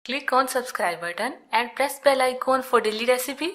Click on subscribe button and press bell icon for daily recipe.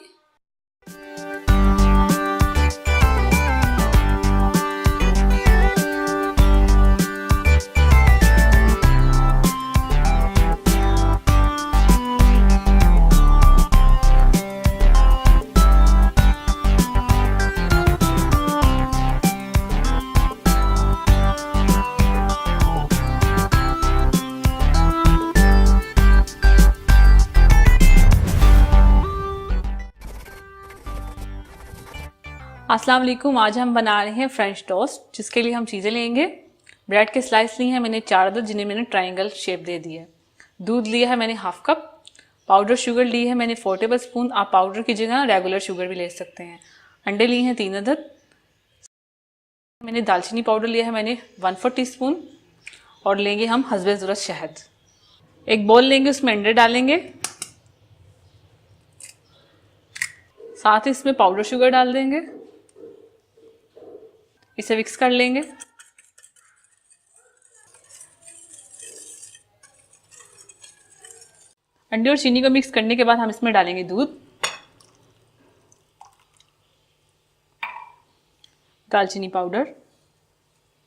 अस्सलाम वालेकुम। आज हम बना रहे हैं फ्रेंच टोस्ट, जिसके लिए हम चीज़ें लेंगे। ब्रेड के स्लाइस लिए हैं मैंने 4 अदद, जिन्हें मैंने ट्रायंगल शेप दे दी है। दूध लिया है मैंने हाफ कप। पाउडर शुगर ली है मैंने 4 टेबल स्पून। आप पाउडर की जगह रेगुलर शुगर भी ले सकते हैं। अंडे लिए हैं 3 अदद। मैंने दालचीनी पाउडर लिया है मैंने 1/4 टीस्पून। और लेंगे हम हस्बे ज़रूरत शहद। एक बोल लेंगे, उसमें अंडे डालेंगे, साथ ही इसमें पाउडर शुगर डाल देंगे। इसे मिक्स कर लेंगे। अंडे और चीनी को मिक्स करने के बाद हम इसमें डालेंगे दूध, दालचीनी पाउडर।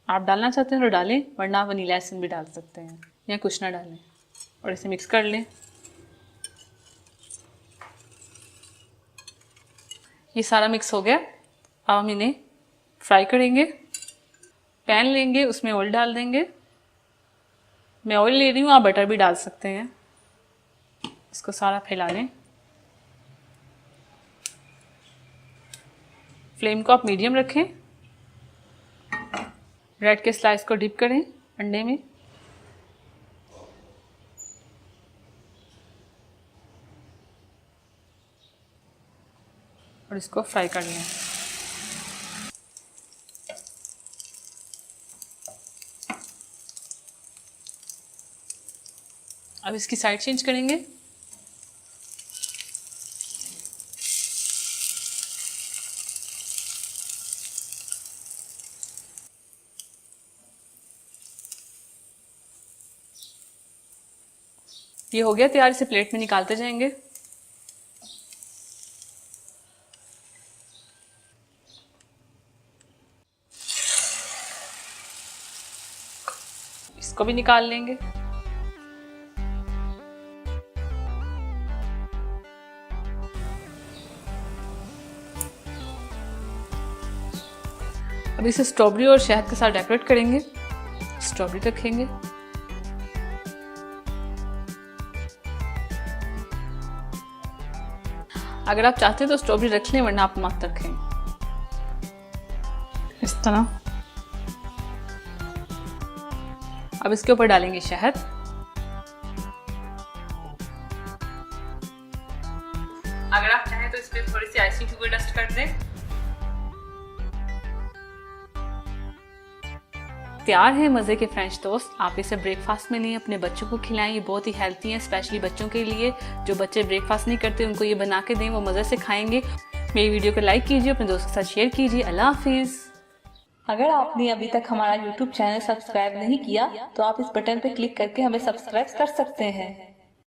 आप डालना चाहते हैं तो डालें, वरना आप वनीला एसेंस भी डाल सकते हैं या कुछ ना डालें। और इसे मिक्स कर लें। ये सारा मिक्स हो गया। अब हम इन्हें फ्राई करेंगे। पैन लेंगे, उसमें ऑयल डाल देंगे। मैं ऑयल ले रही हूँ, आप बटर भी डाल सकते हैं। इसको सारा फैला लें। फ्लेम को आप मीडियम रखें। ब्रेड के स्लाइस को डिप करें अंडे में। और इसको फ्राई कर लें। अब इसकी साइड चेंज करेंगे। ये हो गया तैयार। इसे प्लेट में निकालते जाएंगे। इसको भी निकाल लेंगे। अब इसे स्ट्रॉबेरी और शहद के साथ डेकोरेट करेंगे। स्ट्रॉबेरी रखेंगे। अगर आप चाहते हैं तो स्ट्रॉबेरी रख लें, वरना आप मत रखें। इस तरह। अब इसके ऊपर डालेंगे शहद। अगर आप चाहें तो इस पे थोड़ी सी आइसिंग शुगर डस्ट कर दें। तैयार है मज़े के फ्रेंच टोस्ट। आप इसे ब्रेकफास्ट में नहीं, अपने बच्चों को खिलाएं। ये बहुत ही हेल्थी है, स्पेशली बच्चों के लिए। जो बच्चे ब्रेकफास्ट नहीं करते, उनको ये बना के दें, वो मज़े से खाएंगे। मेरी वीडियो को लाइक कीजिए, अपने दोस्तों के साथ शेयर कीजिए। अल्लाह हाफिज़। अगर आपने अभी तक हमारा YouTube चैनल सब्सक्राइब नहीं किया तो आप इस बटन पर क्लिक करके हमें सब्सक्राइब कर सकते हैं।